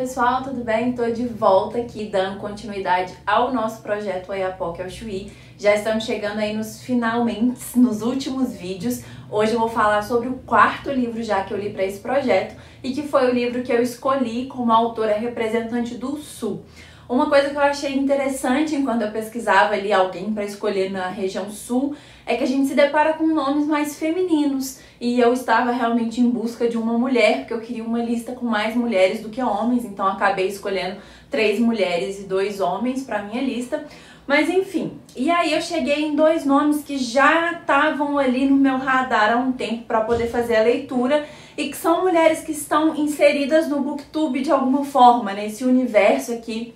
pessoal, tudo bem? Tô de volta aqui dando continuidade ao nosso projeto Oiapoque ao Chuí. Já estamos chegando aí nos finalmente, nos últimos vídeos. Hoje eu vou falar sobre o quarto livro já que eu li para esse projeto e que foi o livro que eu escolhi como autora representante do Sul. Uma coisa que eu achei interessante enquanto eu pesquisava ali alguém para escolher na região Sul é que a gente se depara com nomes mais femininos e eu estava realmente em busca de uma mulher, porque eu queria uma lista com mais mulheres do que homens, então acabei escolhendo 3 mulheres e 2 homens para minha lista. Mas enfim, e aí eu cheguei em 2 nomes que já estavam ali no meu radar há um tempo para poder fazer a leitura e que são mulheres que estão inseridas no BookTube de alguma forma, nesse universo aqui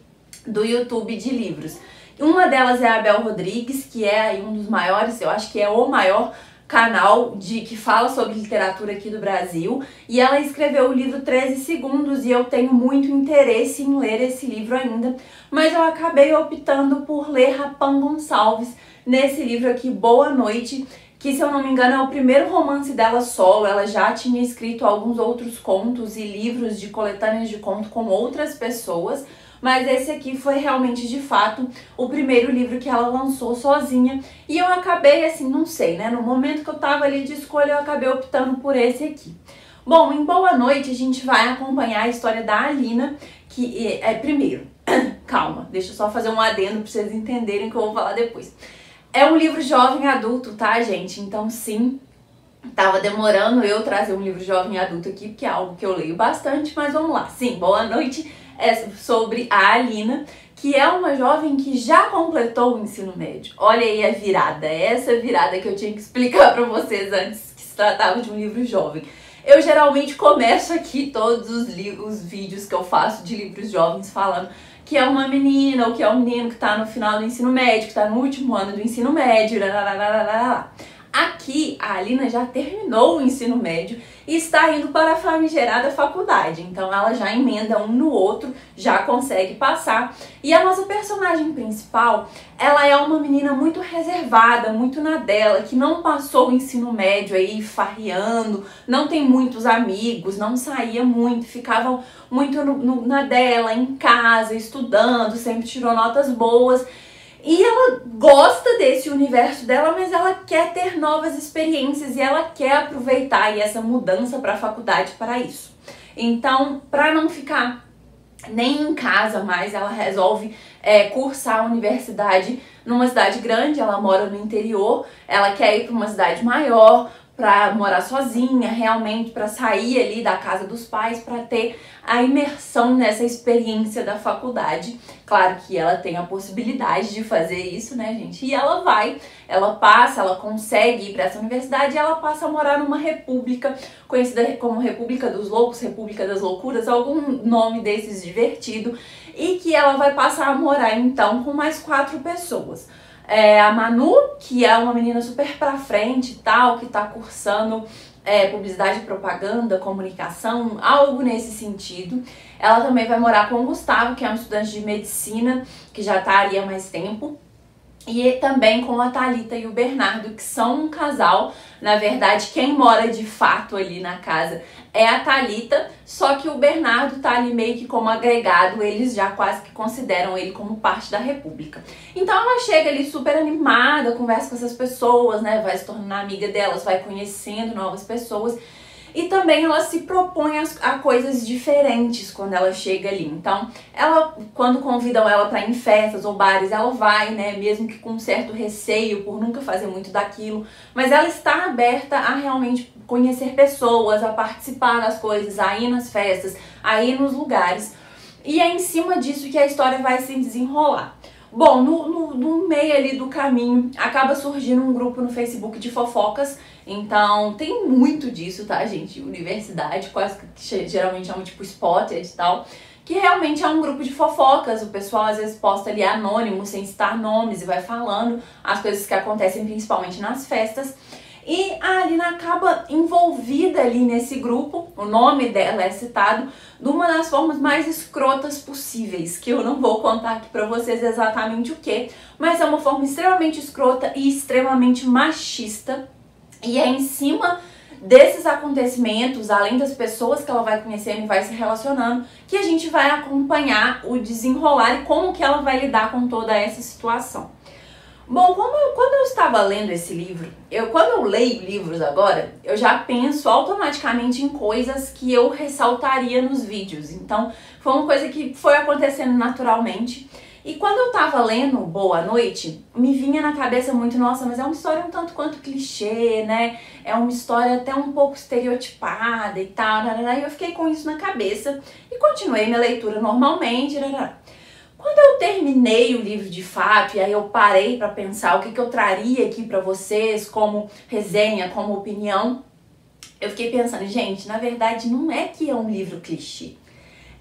do YouTube de livros. Uma delas é a Bel Rodrigues, que é aí um dos maiores, eu acho que é o maior canal que fala sobre literatura aqui do Brasil, e ela escreveu o livro 13 Segundos e eu tenho muito interesse em ler esse livro ainda, mas eu acabei optando por ler Rapan Gonçalves nesse livro aqui, Boa Noite, que se eu não me engano é o primeiro romance dela solo. Ela já tinha escrito alguns outros contos e livros de coletâneas de conto com outras pessoas, mas esse aqui foi realmente, de fato, o primeiro livro que ela lançou sozinha. E eu acabei, assim, não sei, né? No momento que eu tava ali de escolha, eu acabei optando por esse aqui. Bom, em Boa Noite, a gente vai acompanhar a história da Alina, que primeiro, calma, deixa eu só fazer um adendo pra vocês entenderem o que eu vou falar depois. É um livro jovem adulto, tá, gente? Então, sim, tava demorando eu trazer um livro jovem adulto aqui, porque é algo que eu leio bastante, mas vamos lá. Sim, Boa Noite é sobre a Alina, que é uma jovem que já completou o ensino médio. Olha aí a virada, essa virada que eu tinha que explicar pra vocês antes, que se tratava de um livro jovem. Eu geralmente começo aqui todos os vídeos que eu faço de livros jovens falando que é uma menina ou que é um menino que tá no final do ensino médio, que tá no último ano do ensino médio, Aqui, a Alina já terminou o ensino médio e está indo para a famigerada faculdade. Então ela já emenda um no outro, já consegue passar. E a nossa personagem principal, ela é uma menina muito reservada, muito na dela, que não passou o ensino médio aí farreando, não tem muitos amigos, não saía muito, ficava muito na dela, em casa, estudando, sempre tirou notas boas. E ela gosta desse universo dela, mas ela quer ter novas experiências e ela quer aproveitar essa mudança para a faculdade para isso. Então, para não ficar nem em casa mais, ela resolve cursar a universidade numa cidade grande. Ela mora no interior, ela quer ir para uma cidade maior, para morar sozinha, realmente para sair ali da casa dos pais, para ter a imersão nessa experiência da faculdade. Claro que ela tem a possibilidade de fazer isso, né, gente? E ela vai, ela consegue ir para essa universidade e ela passa a morar numa república conhecida como República dos Loucos, República das Loucuras, algum nome desses divertido, e que ela vai passar a morar então com mais 4 pessoas. A Manu, que é uma menina super pra frente e tal, que tá cursando publicidade, propaganda, comunicação, algo nesse sentido. Ela também vai morar com o Gustavo, que é um estudante de medicina, que já tá ali há mais tempo. E também com a Thalita e o Bernardo, que são um casal. Na verdade, quem mora de fato ali na casa é a Thalita, só que o Bernardo tá ali meio que como agregado, eles já quase que consideram ele como parte da República. Então ela chega ali super animada, conversa com essas pessoas, né, vai se tornando amiga delas, vai conhecendo novas pessoas. E também ela se propõe a coisas diferentes quando ela chega ali. Então, ela, quando convidam ela para ir em festas ou bares, ela vai, né? Mesmo que com um certo receio por nunca fazer muito daquilo. Mas ela está aberta a realmente conhecer pessoas, a participar das coisas, a ir nas festas, a ir nos lugares. E é em cima disso que a história vai se desenrolar. Bom, no meio ali do caminho, acaba surgindo um grupo no Facebook de fofocas. Então, tem muito disso, tá, gente? Universidade, quase que geralmente é um tipo Spotted e tal, que realmente é um grupo de fofocas. O pessoal às vezes posta ali anônimo, sem citar nomes, e vai falando as coisas que acontecem principalmente nas festas. E a Alina acaba envolvida ali nesse grupo, o nome dela é citado, de uma das formas mais escrotas possíveis, que eu não vou contar aqui pra vocês exatamente o que, mas é uma forma extremamente escrota e extremamente machista, e é em cima desses acontecimentos, além das pessoas que ela vai conhecendo e vai se relacionando, que a gente vai acompanhar o desenrolar e como que ela vai lidar com toda essa situação. Bom, quando eu estava lendo esse livro, quando eu leio livros agora, eu já penso automaticamente em coisas que eu ressaltaria nos vídeos. Então, foi uma coisa que foi acontecendo naturalmente. E quando eu tava lendo Boa Noite, me vinha na cabeça muito, nossa, mas é uma história um tanto quanto clichê, né? É uma história até um pouco estereotipada e tal, e eu fiquei com isso na cabeça e continuei minha leitura normalmente, Quando eu terminei o livro de fato, e aí eu parei pra pensar o que eu traria aqui pra vocês como resenha, como opinião, eu fiquei pensando, gente, na verdade não é que é um livro clichê,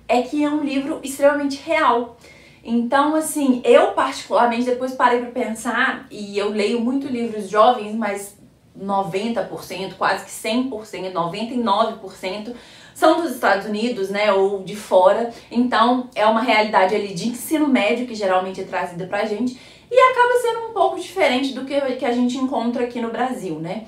é que é um livro extremamente real. Então, assim, eu particularmente depois parei pra pensar, e eu leio muito livros jovens, mas 90%, quase que 100%, 99% são dos Estados Unidos, né, ou de fora. Então, é uma realidade ali de ensino médio que geralmente é trazida pra gente e acaba sendo um pouco diferente do que a gente encontra aqui no Brasil, né.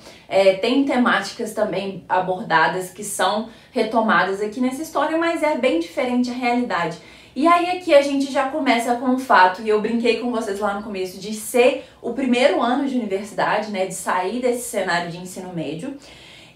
Tem temáticas também abordadas que são retomadas aqui nessa história, mas é bem diferente a realidade. E aí aqui a gente já começa com o fato, e eu brinquei com vocês lá no começo, de ser o primeiro ano de universidade, né, de sair desse cenário de ensino médio,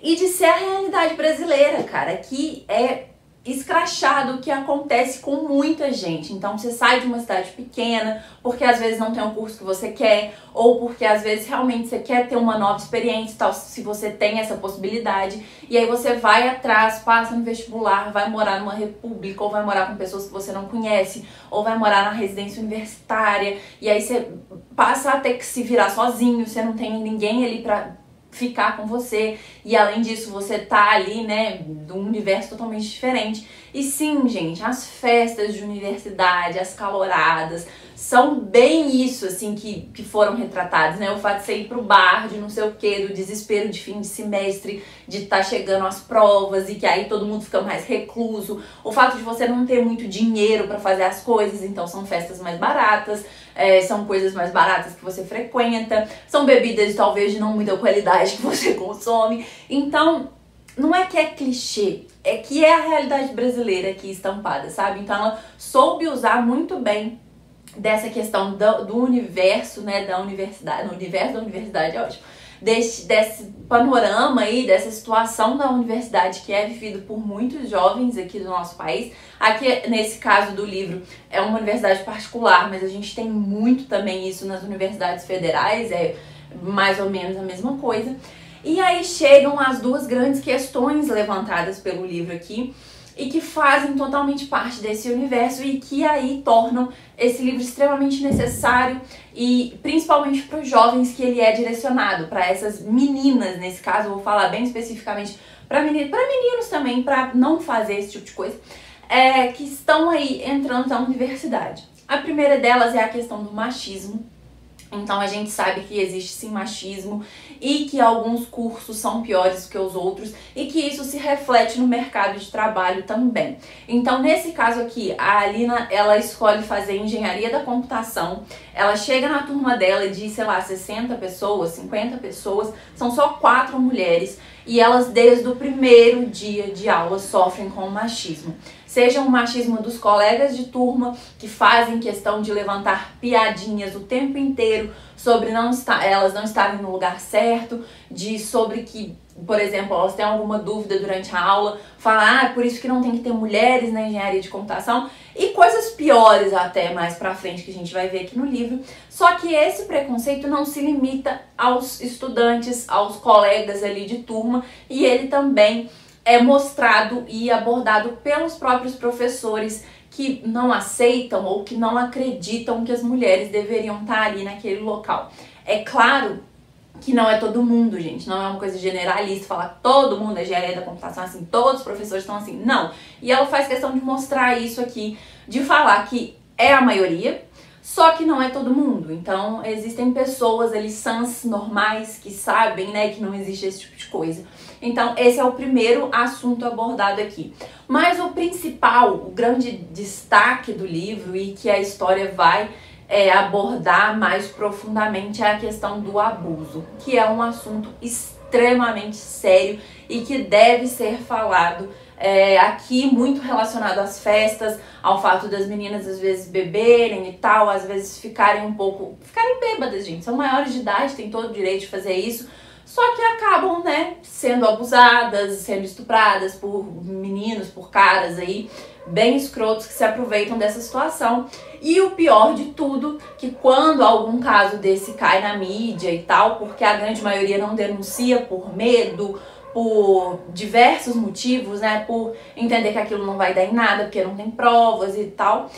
e de ser a realidade brasileira, cara, que é escrachado, que acontece com muita gente. Então você sai de uma cidade pequena, porque às vezes não tem o curso que você quer, ou porque às vezes realmente você quer ter uma nova experiência, tal, se você tem essa possibilidade, e aí você vai atrás, passa no vestibular, vai morar numa república, ou vai morar com pessoas que você não conhece, ou vai morar na residência universitária, e aí você passa a ter que se virar sozinho, você não tem ninguém ali pra ficar com você, e além disso você tá ali, né, de um universo totalmente diferente. E sim, gente, as festas de universidade, as caloradas, são bem isso, assim, que foram retratadas, né, o fato de você ir pro bar, de não sei o que, do desespero de fim de semestre, de estar chegando às provas e que aí todo mundo fica mais recluso, o fato de você não ter muito dinheiro pra fazer as coisas, então são festas mais baratas, são coisas mais baratas que você frequenta, são bebidas talvez de não muita qualidade que você consome. Então, não é que é clichê, é que é a realidade brasileira aqui estampada, sabe? Então ela soube usar muito bem dessa questão do universo, né, da universidade, no universo da universidade é ótimo, desse panorama aí, dessa situação da universidade que é vivido por muitos jovens aqui do nosso país. Aqui, nesse caso do livro, é uma universidade particular, mas a gente tem muito também isso nas universidades federais, é mais ou menos a mesma coisa. E aí chegam as duas grandes questões levantadas pelo livro aqui, e que fazem totalmente parte desse universo e que aí tornam esse livro extremamente necessário, e principalmente para os jovens que ele é direcionado, para essas meninas, nesse caso eu vou falar bem especificamente para meninos também, para não fazer esse tipo de coisa, que estão aí entrando na universidade. A primeira delas é a questão do machismo. Então a gente sabe que existe sim machismo e que alguns cursos são piores que os outros e que isso se reflete no mercado de trabalho também. Então nesse caso aqui, a Alina, ela escolhe fazer engenharia da computação, ela chega na turma dela de, sei lá, 60 pessoas, 50 pessoas, são só 4 mulheres e elas desde o primeiro dia de aula sofrem com o machismo. Seja o machismo dos colegas de turma que fazem questão de levantar piadinhas o tempo inteiro sobre elas não estarem no lugar certo, sobre que, por exemplo, elas têm alguma dúvida durante a aula, falar, por isso que não tem que ter mulheres na engenharia de computação, e coisas piores até mais pra frente que a gente vai ver aqui no livro. Só que esse preconceito não se limita aos estudantes, aos colegas ali de turma, e ele também é mostrado e abordado pelos próprios professores que não aceitam ou que não acreditam que as mulheres deveriam estar ali naquele local. É claro que não é todo mundo, gente, não é uma coisa generalista, falar que todo mundo é engenharia da computação assim, todos os professores estão assim, não. E ela faz questão de mostrar isso aqui, de falar que é a maioria, só que não é todo mundo. Então existem pessoas ali sãs, normais, que sabem, né, que não existe esse tipo de coisa. Então esse é o primeiro assunto abordado aqui. Mas o principal, o grande destaque do livro e que a história vai abordar mais profundamente é a questão do abuso, que é um assunto extremamente sério e que deve ser falado. Aqui muito relacionado às festas, ao fato das meninas às vezes beberem e tal, às vezes ficarem bêbadas, gente. São maiores de idade, têm todo o direito de fazer isso, só que acabam, né, sendo abusadas, sendo estupradas por meninos, por caras aí bem escrotos que se aproveitam dessa situação. E o pior de tudo, que quando algum caso desse cai na mídia e tal, porque a grande maioria não denuncia por medo, por diversos motivos, né, por entender que aquilo não vai dar em nada, porque não tem provas e tal,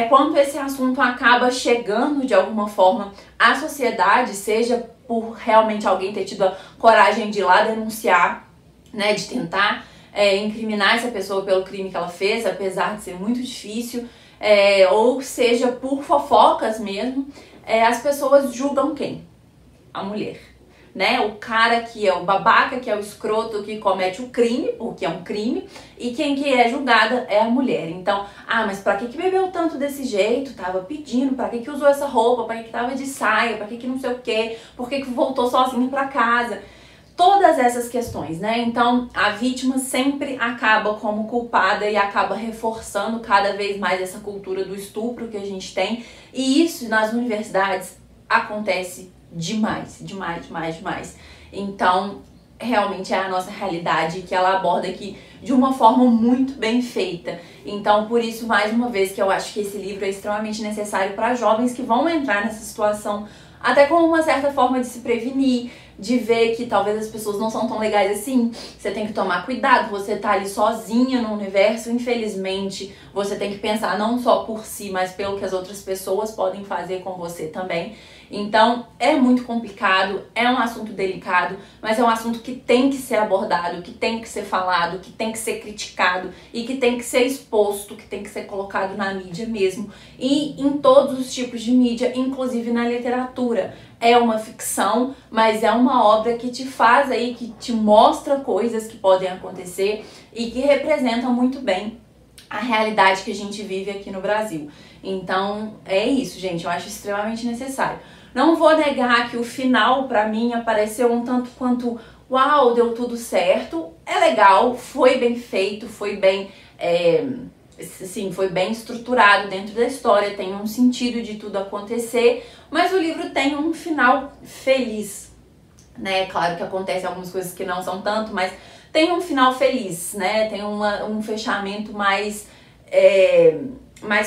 quando esse assunto acaba chegando de alguma forma à sociedade, seja por realmente alguém ter tido a coragem de ir lá denunciar, né, de tentar incriminar essa pessoa pelo crime que ela fez, apesar de ser muito difícil, ou seja por fofocas mesmo, as pessoas julgam quem? A mulher. Né? O cara que é o babaca, que é o escroto, que comete o crime, porque é um crime, e quem que é julgada é a mulher. Então, mas pra que bebeu tanto desse jeito? Tava pedindo, pra que usou essa roupa? Pra que tava de saia? Pra que não sei o quê? Por que voltou sozinho pra casa? Todas essas questões, né? Então, a vítima sempre acaba como culpada e acaba reforçando cada vez mais essa cultura do estupro que a gente tem. E isso nas universidades acontece demais. Então, realmente é a nossa realidade que ela aborda aqui de uma forma muito bem feita. Então, por isso, mais uma vez, que eu acho que esse livro é extremamente necessário para jovens que vão entrar nessa situação, até como uma certa forma de se prevenir, de ver que talvez as pessoas não são tão legais assim. Você tem que tomar cuidado, você tá ali sozinha no universo, infelizmente, você tem que pensar não só por si, mas pelo que as outras pessoas podem fazer com você também. Então, é muito complicado, é um assunto delicado, mas é um assunto que tem que ser abordado, que tem que ser falado, que tem que ser criticado e que tem que ser exposto, que tem que ser colocado na mídia mesmo e em todos os tipos de mídia, inclusive na literatura. É uma ficção, mas é uma obra que te faz aí, que te mostra coisas que podem acontecer e que representam muito bem a realidade que a gente vive aqui no Brasil. Então, é isso, gente. Eu acho extremamente necessário. Não vou negar que o final, pra mim, apareceu um tanto quanto uau, deu tudo certo. É legal, foi bem feito, foi bem... foi bem estruturado dentro da história, tem um sentido de tudo acontecer, mas o livro tem um final feliz, né? Claro que acontecem algumas coisas que não são tanto, mas tem um final feliz, né? Tem um fechamento mais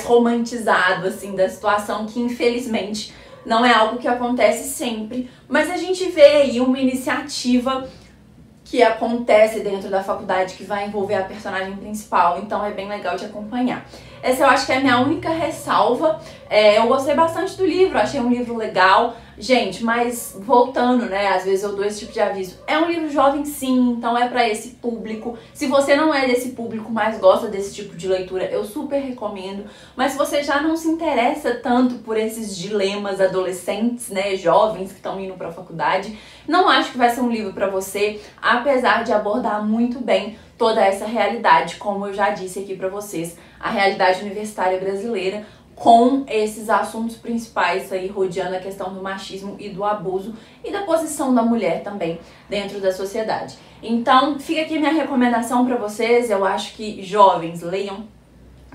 romantizado, assim, da situação, que infelizmente não é algo que acontece sempre, mas a gente vê aí uma iniciativa que acontece dentro da faculdade que vai envolver a personagem principal, então é bem legal de acompanhar. Essa eu acho que é a minha única ressalva. Eu gostei bastante do livro, achei um livro legal. Gente, mas voltando, né, às vezes eu dou esse tipo de aviso. É um livro jovem sim, então é pra esse público. Se você não é desse público, mas gosta desse tipo de leitura, eu super recomendo. Mas se você já não se interessa tanto por esses dilemas adolescentes, né, jovens que estão indo pra faculdade, não acho que vai ser um livro pra você, apesar de abordar muito bem toda essa realidade, como eu já disse aqui pra vocês, a realidade universitária brasileira, com esses assuntos principais aí rodeando a questão do machismo e do abuso e da posição da mulher também dentro da sociedade. Então, fica aqui minha recomendação pra vocês. Eu acho que jovens leiam,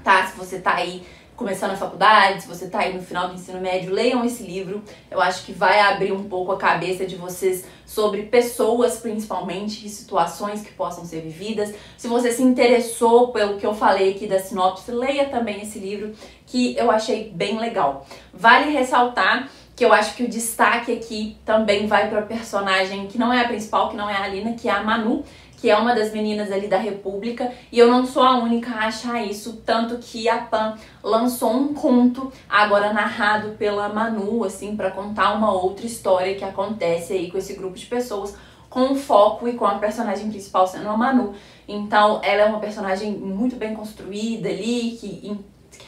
tá? Se você tá aí começando a faculdade, se você tá aí no final do ensino médio, leiam esse livro. Eu acho que vai abrir um pouco a cabeça de vocês sobre pessoas, principalmente, e situações que possam ser vividas. Se você se interessou pelo que eu falei aqui da sinopse, leia também esse livro, que eu achei bem legal. Vale ressaltar que eu acho que o destaque aqui também vai para a personagem que não é a principal, que não é a Alina, que é a Manu, que é uma das meninas ali da República, e eu não sou a única a achar isso, tanto que a Pan lançou um conto, agora narrado pela Manu, assim, pra contar uma outra história que acontece aí com esse grupo de pessoas, com foco e com a personagem principal sendo a Manu. Então, ela é uma personagem muito bem construída ali, que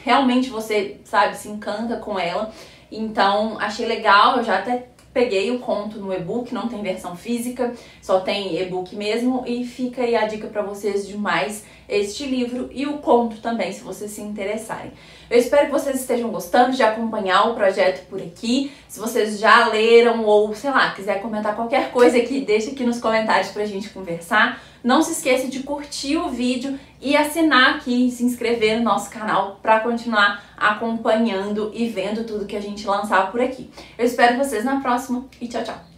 realmente você, sabe, se encanta com ela. Então, achei legal, eu já até peguei o conto no e-book, não tem versão física, só tem e-book mesmo, e fica aí a dica pra vocês de mais este livro e o conto também, se vocês se interessarem. Eu espero que vocês estejam gostando de acompanhar o projeto por aqui. Se vocês já leram ou, sei lá, quiser comentar qualquer coisa aqui, deixa aqui nos comentários pra gente conversar. Não se esqueça de curtir o vídeo e assinar aqui e se inscrever no nosso canal para continuar acompanhando e vendo tudo que a gente lançar por aqui. Eu espero vocês na próxima e tchau, tchau!